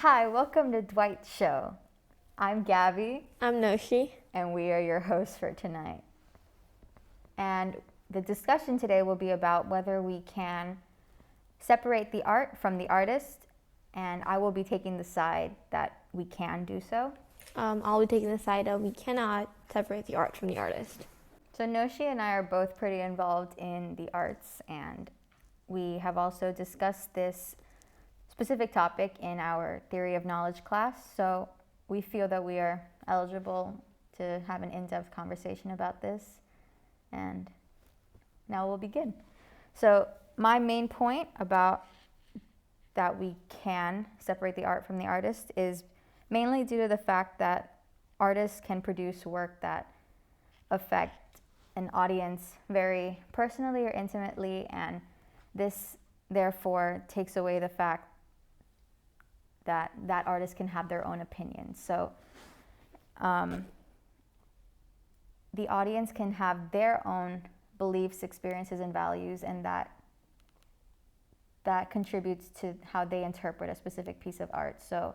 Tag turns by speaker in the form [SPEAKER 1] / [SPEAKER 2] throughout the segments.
[SPEAKER 1] Hi, welcome to Dwight's Show. I'm Gabby.
[SPEAKER 2] I'm Noshi.
[SPEAKER 1] And we are your hosts for tonight. And the discussion today will be about whether we can separate the art from the artist, and I will be taking the side that we can do so.
[SPEAKER 2] I'll be taking the side of we cannot separate the art from the artist.
[SPEAKER 1] So Noshi and I are both pretty involved in the arts, and we have also discussed this specific topic in our theory of knowledge class, so we feel that we are eligible to have an in-depth conversation about this, and now we'll begin. So my main point about that we can separate the art from the artist is mainly due to the fact that artists can produce work that affect an audience very personally or intimately, and this therefore takes away the fact that artist can have their own opinions. So the audience can have their own beliefs, experiences, and values, and that contributes to how they interpret a specific piece of art. So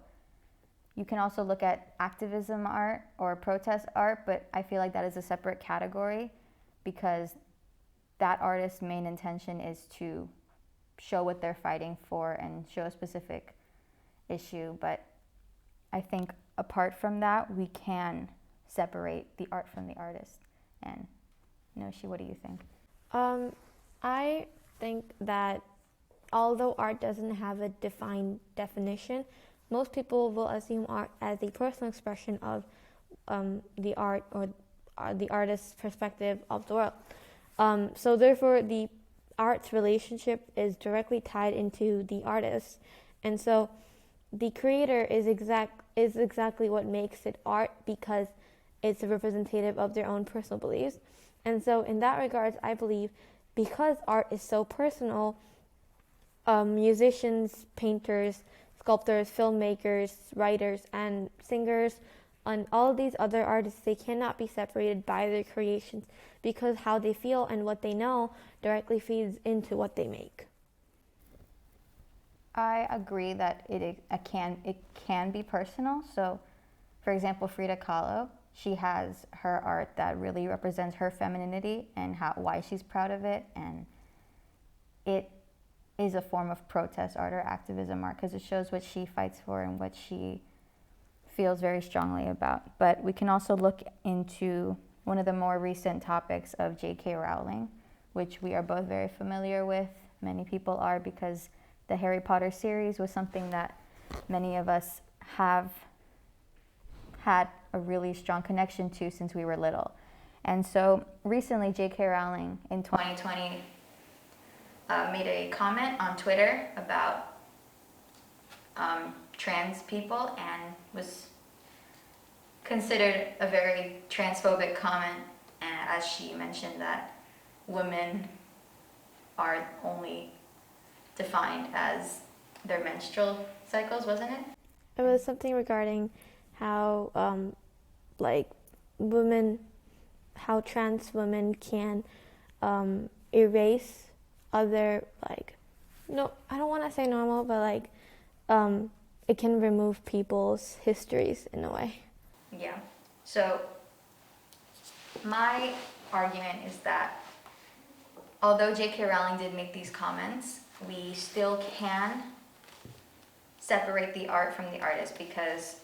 [SPEAKER 1] you can also look at activism art or protest art, but I feel like that is a separate category because that artist's main intention is to show what they're fighting for and show a specific issue. But I think apart from that, we can separate the art from the artist. And Noshi, what do you think?
[SPEAKER 2] I think that although art doesn't have a defined definition, most people will assume art as a personal expression of the art or the artist's perspective of the world. So therefore, the art's relationship is directly tied into the artist. And so the creator is exactly what makes it art because it's representative of their own personal beliefs. And so in that regards, I believe because art is so personal, musicians, painters, sculptors, filmmakers, writers, and singers, and all of these other artists, they cannot be separated by their creations because how they feel and what they know directly feeds into what they make.
[SPEAKER 1] I agree that it can be personal. So, for example, Frida Kahlo, she has her art that really represents her femininity and why she's proud of it, and it is a form of protest art or activism art because it shows what she fights for and what she feels very strongly about. But we can also look into one of the more recent topics of J.K. Rowling, which we are both very familiar with. Many people are because the Harry Potter series was something that many of us have had a really strong connection to since we were little. And so recently J.K. Rowling in 2020 made a comment on Twitter about trans people and was considered a very transphobic comment, as she mentioned that women are only defined as their menstrual cycles, wasn't it?
[SPEAKER 2] It was something regarding how how trans women can erase other, no, I don't want to say normal, but it can remove people's histories in a way.
[SPEAKER 1] Yeah. So my argument is that although J.K. Rowling did make these comments, we still can separate the art from the artist because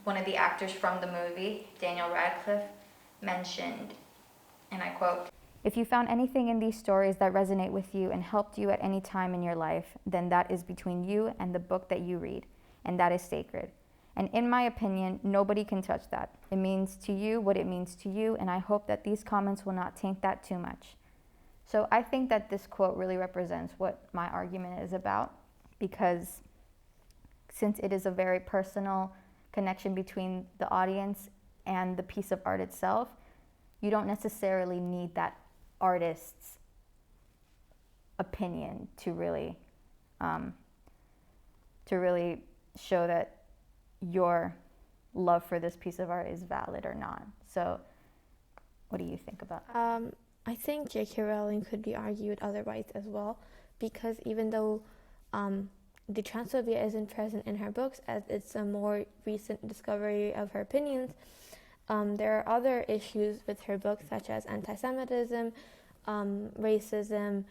[SPEAKER 1] one of the actors from the movie, Daniel Radcliffe, mentioned, and I quote, "If you found anything in these stories that resonate with you and helped you at any time in your life, then that is between you and the book that you read, and that is sacred. And in my opinion, nobody can touch that. It means to you what it means to you, and I hope that these comments will not taint that too much." So I think that this quote really represents what my argument is about, because since it is a very personal connection between the audience and the piece of art itself, you don't necessarily need that artist's opinion to really show that your love for this piece of art is valid or not. So what do you think about that?
[SPEAKER 2] I think J.K. Rowling could be argued otherwise as well, because even though the transphobia isn't present in her books, as it's a more recent discovery of her opinions. There are other issues with her books, such as anti-Semitism, racism,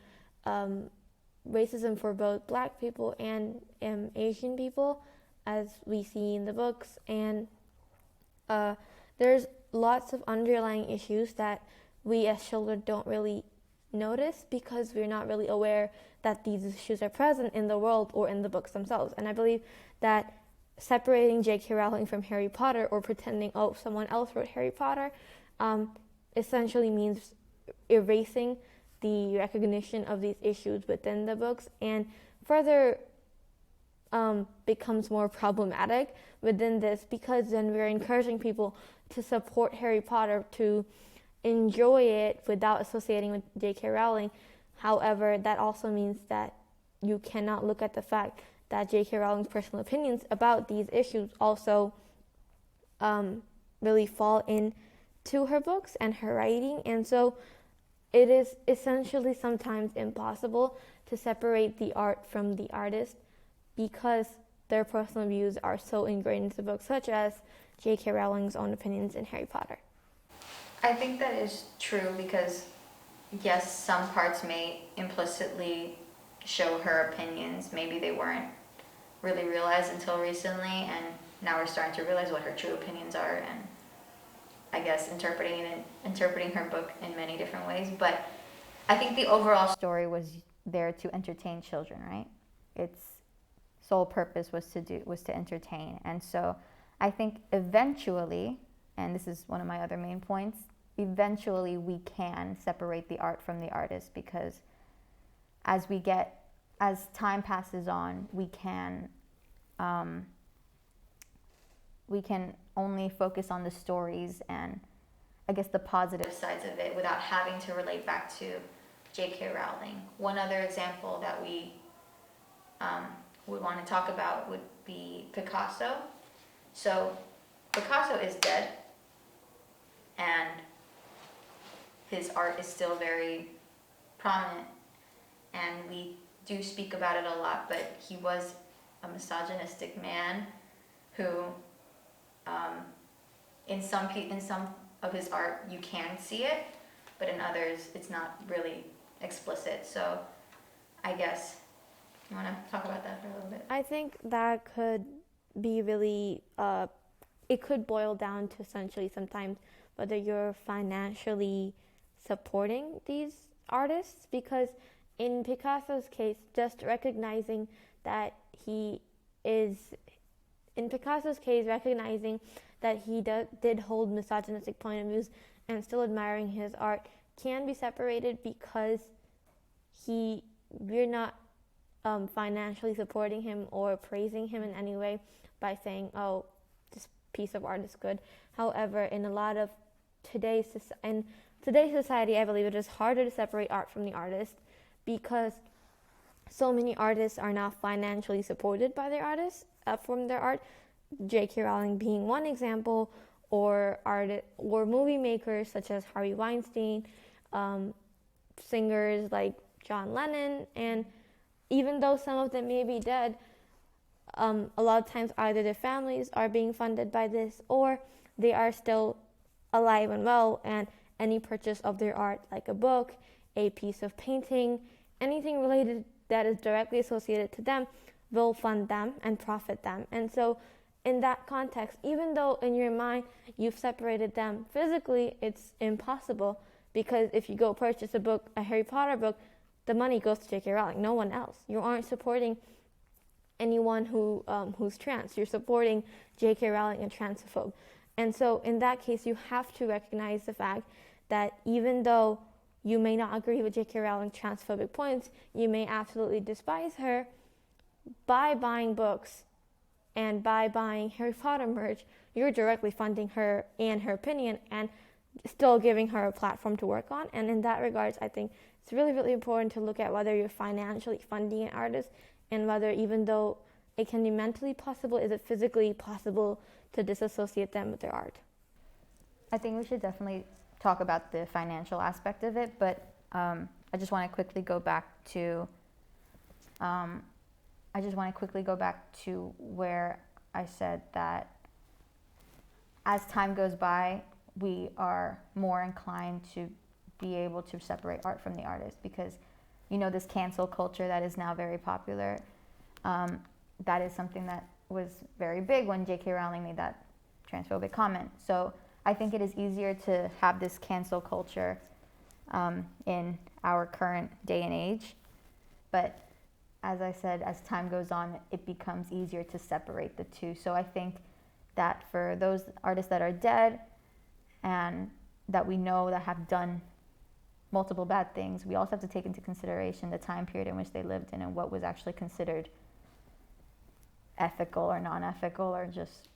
[SPEAKER 2] racism for both Black people and Asian people, as we see in the books. And there's lots of underlying issues that we as children don't really notice because we're not really aware that these issues are present in the world or in the books themselves. And I believe that separating J.K. Rowling from Harry Potter, or pretending, oh, someone else wrote Harry Potter, essentially means erasing the recognition of these issues within the books, and further becomes more problematic within this, because then we're encouraging people to support Harry Potter, to enjoy it without associating with J.K. Rowling. However, that also means that you cannot look at the fact that J.K. Rowling's personal opinions about these issues also really fall into her books and her writing. And so it is essentially sometimes impossible to separate the art from the artist, because their personal views are so ingrained into the book, such as J.K. Rowling's own opinions in Harry Potter.
[SPEAKER 1] I think that is true because, yes, some parts may implicitly show her opinions. Maybe they weren't really realized until recently, and now we're starting to realize what her true opinions are, and I guess interpreting her book in many different ways. But I think the overall story was there to entertain children, right? Its sole purpose was to entertain. And so I think eventually, and this is one of my other main points, eventually we can separate the art from the artist, because as time passes on, we can only focus on the stories and I guess the positive sides of it without having to relate back to J.K. Rowling. One other example that we would want to talk about would be Picasso. So Picasso is dead, and his art is still very prominent, and we do speak about it a lot, but he was a misogynistic man who in some of his art you can see it, but in others it's not really explicit. So I guess you want to talk about that for a little bit?
[SPEAKER 2] I think that could be really, it could boil down to essentially sometimes whether you're financially supporting these artists, because in Picasso's case, just recognizing that he did hold misogynistic point of views and still admiring his art can be separated, because we're not financially supporting him or praising him in any way by saying, oh, this piece of art is good. However, in a lot of today's society, I believe it is harder to separate art from the artist, because so many artists are not financially supported by their artists from their art. J.K. Rowling being one example, or movie makers such as Harvey Weinstein, singers like John Lennon, and even though some of them may be dead, a lot of times either their families are being funded by this, or they are still alive and well, and any purchase of their art, like a book, a piece of painting, anything related that is directly associated to them, will fund them and profit them. And so in that context, even though in your mind you've separated them physically, it's impossible, because if you go purchase a Harry Potter book, the money goes to J.K. Rowling, no one else. You aren't supporting anyone who's trans. You're supporting J.K. Rowling, a transphobe. And so in that case, you have to recognize the fact that even though you may not agree with J.K. Rowling's transphobic points, you may absolutely despise her. By buying books and by buying Harry Potter merch, you're directly funding her and her opinion, and still giving her a platform to work on. And in that regards, I think it's really, really important to look at whether you're financially funding an artist, and whether, even though it can be mentally possible, is it physically possible to disassociate them with their art.
[SPEAKER 1] I think we should definitely talk about the financial aspect of it, but I just want to quickly go back to I just want to quickly go back to where I said that as time goes by, we are more inclined to be able to separate art from the artist, because this cancel culture that is now very popular, that is something that was very big when J.K. Rowling made that transphobic comment. So I think it is easier to have this cancel culture in our current day and age. But as I said, as time goes on, it becomes easier to separate the two. So I think that for those artists that are dead and that we know that have done multiple bad things, we also have to take into consideration the time period in which they lived in and what was actually considered ethical or non-ethical, or just...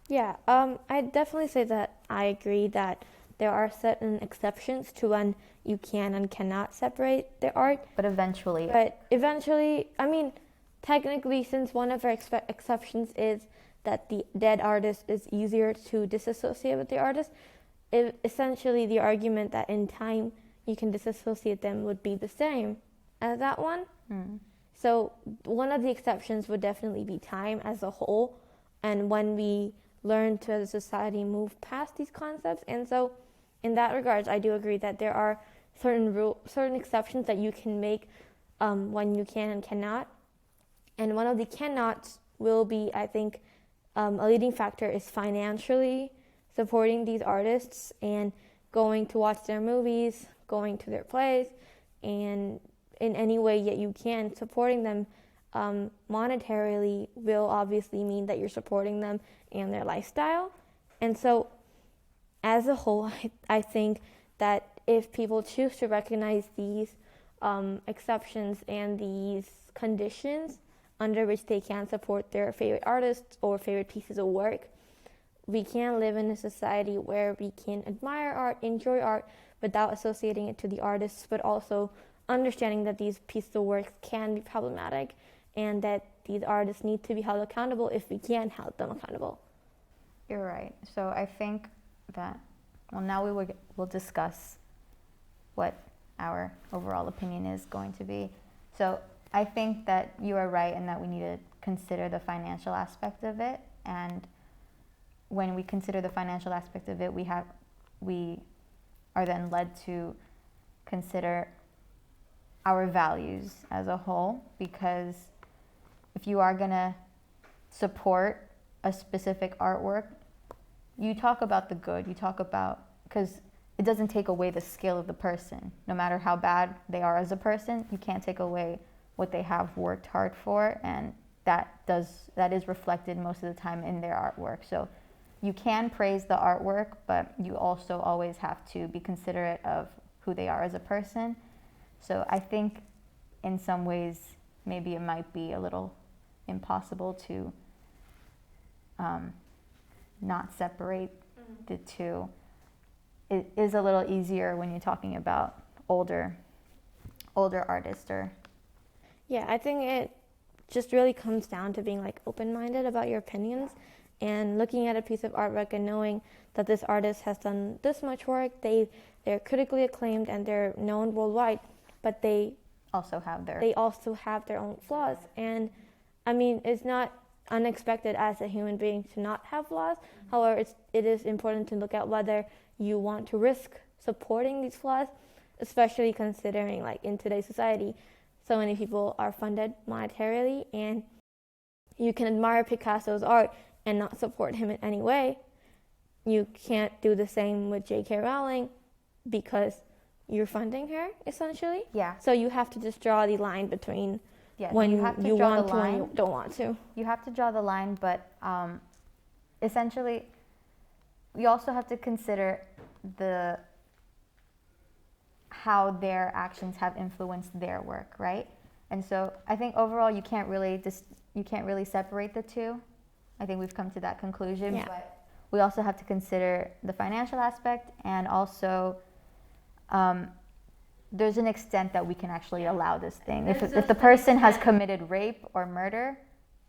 [SPEAKER 2] Yeah, I'd definitely say that I agree that there are certain exceptions to when you can and cannot separate the art.
[SPEAKER 1] But eventually,
[SPEAKER 2] I mean, technically, since one of our exceptions is that the dead artist is easier to disassociate with the artist, essentially the argument that in time you can disassociate them would be the same as that one. So one of the exceptions would definitely be time as a whole, and when we learn to, as a society, move past these concepts. And so in that regards, I do agree that there are certain exceptions that you can make when you can and cannot. And one of the cannots will be, I think, a leading factor is financially supporting these artists and going to watch their movies, going to their plays, and in any way that you can, supporting them monetarily will obviously mean that you're supporting them and their lifestyle. And so as a whole, I think that if people choose to recognize these exceptions and these conditions under which they can support their favorite artists or favorite pieces of work, we can live in a society where we can admire art, enjoy art, without associating it to the artists, but also understanding that these pieces of work can be problematic and that these artists need to be held accountable if we can hold them accountable.
[SPEAKER 1] You're right. So I think that, now we'll discuss what our overall opinion is going to be. So I think that you are right in that we need to consider the financial aspect of it. And when we consider the financial aspect of it, we are then led to consider our values as a whole, because if you are going to support a specific artwork, you talk about the good, because it doesn't take away the skill of the person. No matter how bad they are as a person, you can't take away what they have worked hard for, and that is reflected most of the time in their artwork. So you can praise the artwork, but you also always have to be considerate of who they are as a person. So I think in some ways, maybe it might be a little impossible to not separate the two. It is a little easier when you're talking about older artists.
[SPEAKER 2] Yeah, I think it just really comes down to being open-minded about your opinions and looking at a piece of artwork and knowing that this artist has done this much work. They're critically acclaimed and they're known worldwide, but they also have their own flaws. And I mean, it's not unexpected as a human being to not have flaws. However, it is important to look at whether you want to risk supporting these flaws, especially considering in today's society, so many people are funded monetarily, and you can admire Picasso's art and not support him in any way. You can't do the same with J.K. Rowling because you're funding her, essentially.
[SPEAKER 1] Yeah.
[SPEAKER 2] So you have to just draw the line between when you want to and when you don't want to.
[SPEAKER 1] You have to draw the line, but essentially, we also have to consider how their actions have influenced their work, right? And so I think overall you can't really separate the two. I think we've come to that conclusion.
[SPEAKER 2] Yeah.
[SPEAKER 1] But we also have to consider the financial aspect, and also there's an extent that we can actually allow this thing. If the person has committed rape or murder,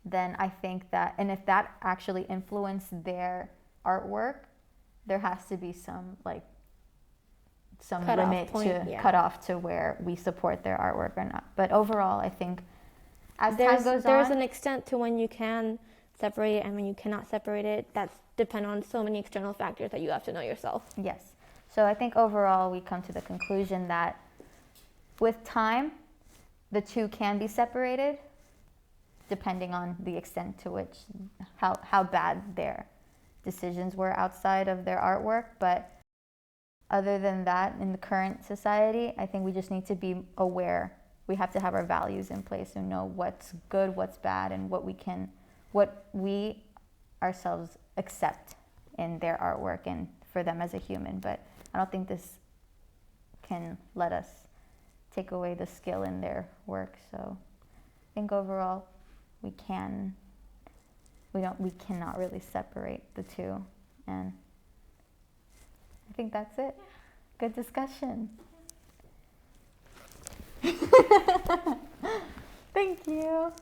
[SPEAKER 1] then I think that, and if that actually influenced their artwork, there has to be some limit to cut off to where we support their artwork or not. But overall, I think as time goes
[SPEAKER 2] there's
[SPEAKER 1] on,
[SPEAKER 2] an extent to when you can separate it and when you cannot separate it. That's depend on so many external factors that you have to know yourself.
[SPEAKER 1] yes. So I think overall we come to the conclusion that with time, the two can be separated, depending on the extent to which, how bad their decisions were outside of their artwork. But other than that, in the current society, I think we just need to be aware. We have to have our values in place and know what's good, what's bad, and what we ourselves accept in their artwork and for them as a human. But I don't think this can let us take away the skill in their work. So I think overall we cannot really separate the two. And I think that's it. Good discussion. Thank you.